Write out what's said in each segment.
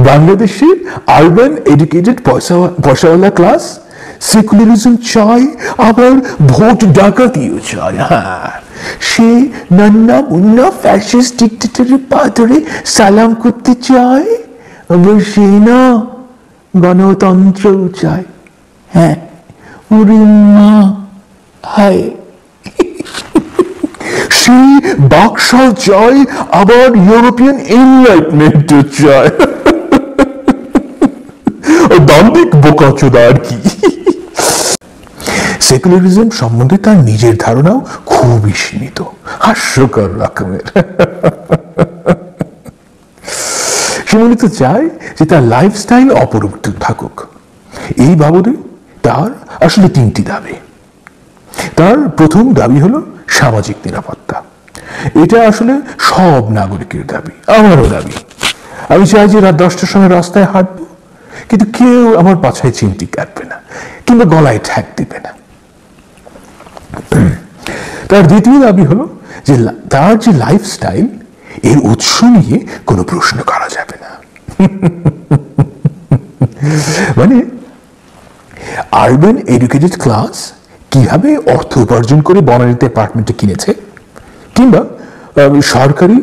বাংলাদেশের urban educated পয়সাওয়ালা class secularism চায়, আবার ভোট ডাকাতিও চায়। হ্যাঁ, সে নান্না মুন্না ফ্যাসিস্ট ডিক্টেটরের পা ধরে সালাম করতে চায়, আবার সে না গণতন্ত্রও চায়। হ্যাঁ, ওরে মা, হায়, সে বাকশাল চায়, আবার ইউরোপিয়ান এনলাইটমেন্টও চায়। দাম্ভিক বোকাচোদা আর কি। সেকুলারিজম সম্বন্ধে তার নিজের ধারণাও খুবই সীমিত, হাস্যকর রকমের। সে মূলত চায় যে তার লাইফস্টাইল অপরিবর্তিত থাকুক। এই বাবদে তার আসলে তিনটি দাবি। তার প্রথম দাবি হলো সামাজিক নিরাপত্তা। এটা আসলে সব নাগরিকের দাবি, আমারও দাবি। আমি চাই যে রাত 10টার সময় রাস্তায় হাঁটবো, কিন্তু কেউ আমার পাছায় চিমটি কাটবে না কিংবা গলায় ঠ্যাক দিবে না। তার দ্বিতীয় দাবি হলো যে তার যে লাইফস্টাইল, এর উৎস নিয়ে কোনো প্রশ্ন করা যাবে না। মানে আরবান এডুকেটেড ক্লাস কিভাবে অর্থ উপার্জন করে বনানীতে অ্যাপার্টমেন্টে কিনেছে, কিংবা সরকারি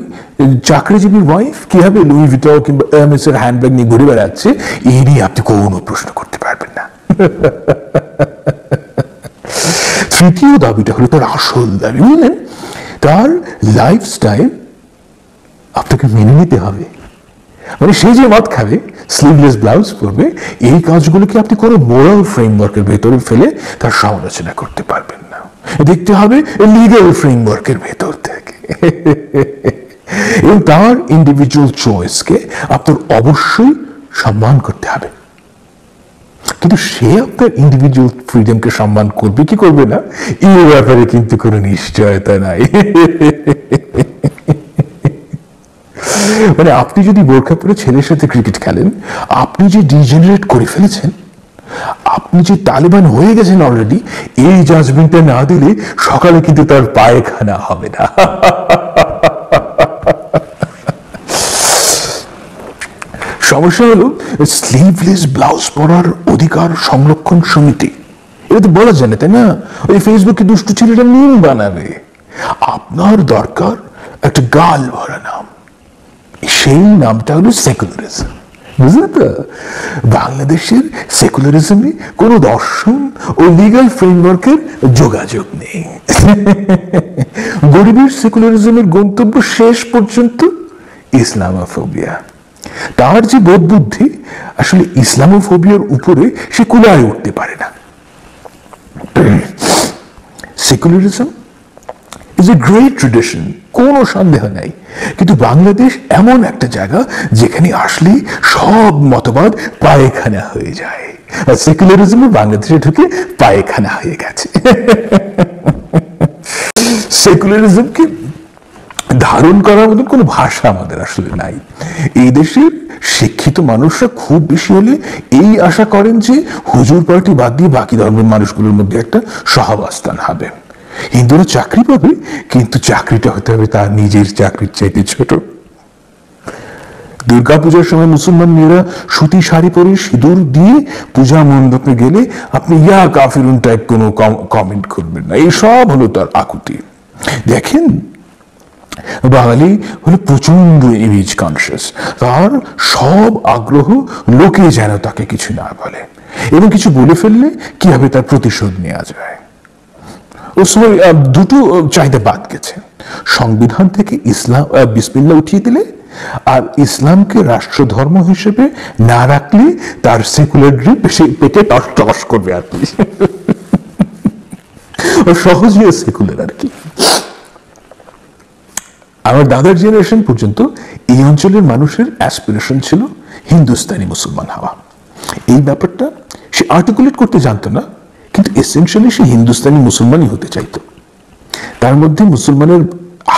চাকরিজীবীর ওয়াইফ কিভাবে লুই ভিটন কিংবা এরমেস এর হ্যান্ডব্যাগ নিয়ে ঘুরে বেড়াচ্ছে, এই নিয়ে আপনি কোনো প্রশ্ন করতে পারবেন না। তৃতীয় দাবিটা হলো তার আসল দাবি। বুঝলেন, তার লাইফস্টাইল আপনাকে মেনে নিতে হবে। মানে সে যে মদ খাবে, স্লিভলেস ব্লাউজ পরবে, এই কাজগুলোকে আপনি কোনো মোরাল ফ্রেমওয়ার্কের ভেতরে ফেলে তার সমালোচনা করতে পারবেন না। দেখতে হবে লিগ্যাল ফ্রেমওয়ার্কের ভেতর থেকে। এবং তার ইন্ডিভিজুয়াল চয়েসকে আপনার অবশ্যই সম্মান করতে হবে। কিন্তু সে আপনার ইন্ডিভিজুয়াল ফ্রিডমকে সম্মান করবে কি করবে না, এই ব্যাপারে কিন্তু কোনো নিশ্চয়তা নাই। মানে আপনি যদি বোরখা পরে ছেলের সাথে ক্রিকেট খেলেন, আপনি যে ডিজেনারেট করে ফেলেছেন, আপনি যে তালিবান হয়ে গেছেন অলরেডি, এই জাজমেন্টটা না দিলে সকালে কিন্তু তার পায়খানা হবে না। সমস্যা হলো স্লিভলেস ব্লাউজ পরার অধিকার সংরক্ষণ সমিতি, এটা তো বলা যায় না, তাই না? ওই ফেসবুকে দুষ্টু ছেলেটা মিম বানাবে। আপনার দরকার একটা গাল ভরা নাম, সেই নামটা হলো সেকুলারিজম। বুঝলে তো, বাংলাদেশের সেকুলারিজমে কোনো দর্শন ও লিগাল ফ্রেমওয়ার্কের যোগাযোগ নেই। গরিবের সেকুলারিজমের গন্তব্য শেষ পর্যন্ত ইসলামোফোবিয়া। তার যে বোধ বুদ্ধি, আসলে ইসলামোফোবিয়ার উপরে সে কুলায় উঠতে পারে না। Secularism is a great tradition, কোনো সন্দেহ নাই। কিন্তু বাংলাদেশ এমন একটা জায়গা যেখানে আসলে সব মতবাদ পায়খানা হয়ে যায়, আর সেকুলারিজমও বাংলাদেশে ঢুকে পায়খানা হয়ে গেছে। সেকুলারিজমকে ধারণ করার মতন কোনো ভাষা আমাদের আসলে নাই। এই দেশের শিক্ষিত মানুষরা খুব বেশি হলে এই আশা করেন যে হুজুর পার্টি বাদ দিয়ে বাকি ধর্মের মানুষগুলোর মধ্যে একটা সহাবস্থান হবে। হিন্দুরা চাকরি পাবে, কিন্তু চাকরিটা হতে হবে তার নিজের চাকরির চাইতে ছোট। দুর্গাপূজার সময় মুসলমান মেয়েরা সুতি শাড়ি পরে সিঁদুর দিয়ে পূজা মণ্ডপে গেলে আপনি ইয়া কাফিরুন টাইপ কোনো কমেন্ট করবেন না। এই সব হলো তার আকুতি। দেখেন, বাঙালি হলো প্রচন্ড ইমেজ কনসিয়াস। তার সব আগ্রহ লোকে যেন তাকে কিছু না বলে, এবং কিছু বলে ফেললে কিভাবে তার প্রতিশোধ নেওয়া যায়। ও সময় দুটো চাহিদা বাদ গেছে। সংবিধান থেকে ইসলাম বিসমিল্লাহ উঠিয়ে দিলে, আর ইসলামকে রাষ্ট্র ধর্ম হিসেবে না রাখলে তার সেকুলারিটি পেটে টস টস করবে আর কি। সহজে সেকুলার আর কি। আমার দাদার জেনারেশন পর্যন্ত এই অঞ্চলের মানুষের অ্যাসপিরেশন ছিল হিন্দুস্তানি মুসলমান হওয়া। এই ব্যাপারটা সে আর্টিকুলেট করতে জানতো না, কিন্তু এসেনশিয়ালি সে হিন্দুস্তানি মুসলমানই হতে চাইতো। তার মধ্যে মুসলমানের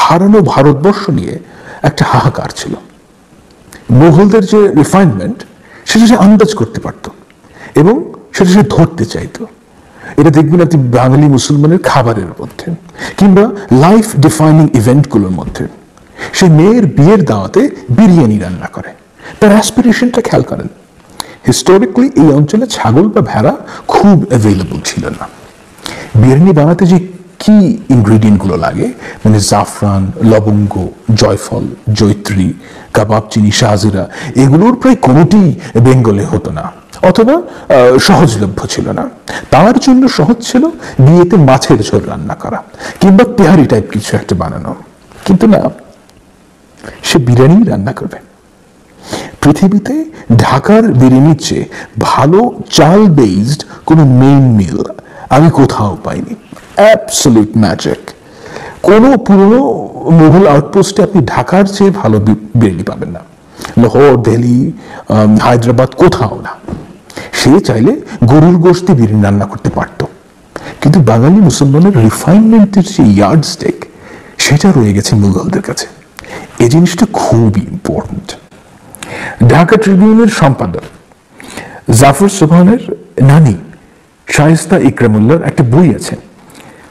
হারানো ভারতবর্ষ নিয়ে একটা হাহাকার ছিল। মুঘলদের যে রিফাইনমেন্ট, সেটা সে আন্দাজ করতে পারত এবং সেটা সে ধরতে চাইতো। এটা দেখবেন আপনি বাঙালি মুসলমানের খাবারের মধ্যে, কিংবা লাইফ ডিফাইনিং ইভেন্টগুলোর মধ্যে। সে মেয়ের বিয়ের দাওয়াতে বিরিয়ানি রান্না করে, তার অ্যাসপিরেশনটা খেয়াল করেন। হিস্টোরিক্যালি এই অঞ্চলে ছাগল বা ভেড়া খুব অ্যাভেলেবল ছিল না। বিরিয়ানি বানাতে যে কি ইনগ্রিডিয়েন্টগুলো লাগে, মানে জাফরান, লবঙ্গ, জয়ফল, জৈত্রী, কাবাব চিনি, শাহজিরা, এগুলোর প্রায় কোনোটি বেঙ্গলে হতো না, অথবা সহজলভ্য ছিল না। তার জন্য সহজ ছিল বিয়েতে মাছের ঝোল রান্না করা, কিংবা তেহারি টাইপ কিছু একটা বানানো। কিন্তু না, সে বিরিয়ানি রান্না করবে। পৃথিবীতে ঢাকার বিরিয়ানির চেয়ে ভালো চাল বেসড কোনো মেইন মিল আমি কোথাও পাইনি। Absolute magic. কোনো পুরনো মুঘল আউটপোস্টে আপনি ঢাকার চেয়ে ভালো বিরিয়ানি পাবেন না। লাহোর, দিল্লি, হায়দ্রাবাদ, কোথাও না। সে চাইলে গরুর গোশতে বিরিয়ানি রান্না করতে পারত, কিন্তু বাঙালি মুসলমানের রিফাইনমেন্টের যে ইয়ার্ড স্টেক, সেটা রয়ে গেছে মুঘলদের কাছে। এই জিনিসটা খুবই ইম্পর্টেন্ট। ঢাকা ট্রিবিউনের সম্পাদক জাফর সোবহানের নানি শায়েস্তা ইকরামুল্লাহর একটা বই আছে,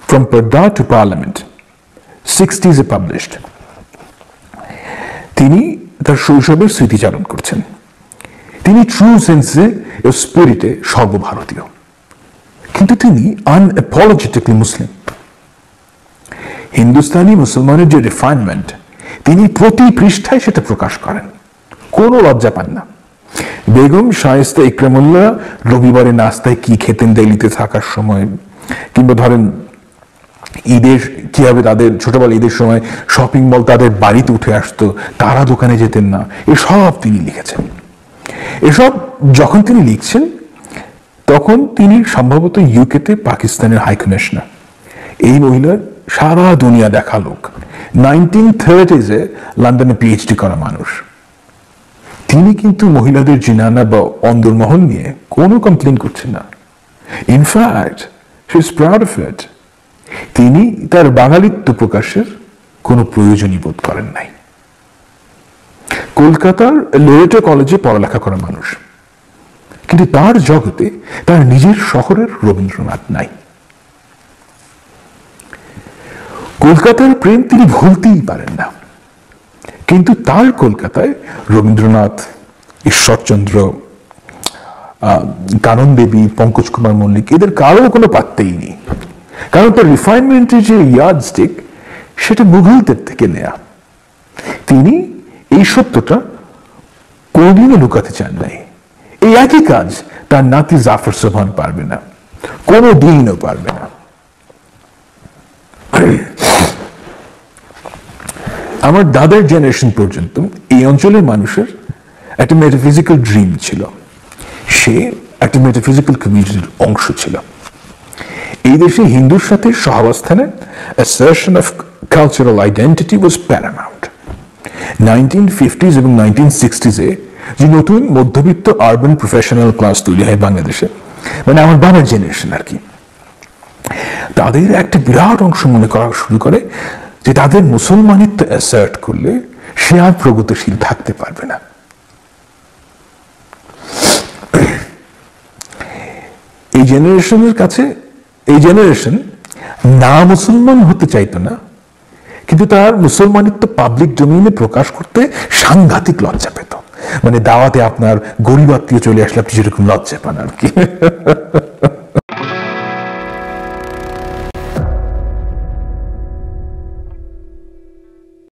ফ্রম পর্দা টু পার্লামেন্ট, 60s পাবলিশড। তিনি তার শৈশবের স্মৃতিচারণ করছেন। তিনি ট্রু সেন্সে ও স্পিরিটে সর্বভারতীয়, কিন্তু তিনি আনঅ্যাপোলজেটিকলি মুসলিম। হিন্দুস্তানি মুসলমানের যে রিফাইনমেন্ট, তিনি প্রতি পৃষ্ঠায় সেটা প্রকাশ করেন, কোনো লজ্জা পান না। বেগম শায়েস্তা ইকরামুল্লাহ রবিবারে নাস্তায় কি খেতেন দিল্লিতে থাকার সময়, কিংবা ধরেন ঈদের কিভাবে তাদের ছোটবেলা ঈদের সময় শপিং মল তাদের বাড়িতে উঠে আসতো, তারা দোকানে যেতেন না, এসব তিনি লিখেছেন। এসব যখন তিনি লিখছেন, তখন তিনি সম্ভবত ইউকেতে পাকিস্তানের হাই কমিশনার। এই মহিলার সারা দুনিয়া দেখা লোক, 1930s লন্ডনে পিএইচডি করা মানুষ। তিনি কিন্তু মহিলাদের জিনানা বা অন্দরমহল নিয়ে কোনো কমপ্লেন করছেন না। In fact she is proud of it. তিনি তার বাঙালিত্ব প্রকাশের কোনো প্রয়োজনই বোধ করেন নাই। কলকাতার লোরেটো কলেজে পড়ালেখা করা মানুষ, কিন্তু তার জগতে তার নিজের শহরের রবীন্দ্রনাথ নাই। কলকাতার প্রেম তিনি ভুলতেই পারেন না, কিন্তু তার কলকাতায় রবীন্দ্রনাথ, ঈশ্বরচন্দ্র, কানন দেবী, পঙ্কজ কুমার মল্লিক, এদের কারো কোনো পাত্তেই নেই। কারণ তার রিফাইনমেন্টের যে ইয়ার্ড স্টিক, সেটা মুঘলদের থেকে নেয়া। তিনি এই সত্যটা কোনদিনও লুকাতে চান নাই। এই একই কাজ তার নাতি জাফর সোবহান পারবে না, কোনো দিনও পারবে না। আমার দাদার জেনারেশন পর্যন্ত এই অঞ্চলের মানুষের একটা মেটাফিজিক্যাল ড্রিম ছিল, সে একটা মেটাফিজিক্যাল কমিউনিটির অংশ ছিল। এই দেশে হিন্দুর সাথে সহাবস্থানে assertion of cultural identity was paramount. 1950s এবং 1960s যে নতুন মধ্যবিত্ত আরবান প্রফেশনাল ক্লাস তৈরি হয় বাংলাদেশে, মানে আমার বাবার জেনারেশন আর কি, তাদের একটা বিরাট অংশ মনে করা শুরু করে যে তাদের মুসলমানিত্ব অ্যাসার্ট করলে সে আর প্রগতিশীল থাকতে পারবে না। এই জেনারেশনের কাছে, এই জেনারেশন না মুসলমান হতে চাইতো না, কিন্তু তার মুসলমানিত্ব পাবলিক ডোমেইনে প্রকাশ করতে সাংঘাতিক লজ্জা পেত। মানে দাওয়াতে আপনার গরিব আত্মীয় চলে আসলে আপনি যেরকম লজ্জা পান আর কি।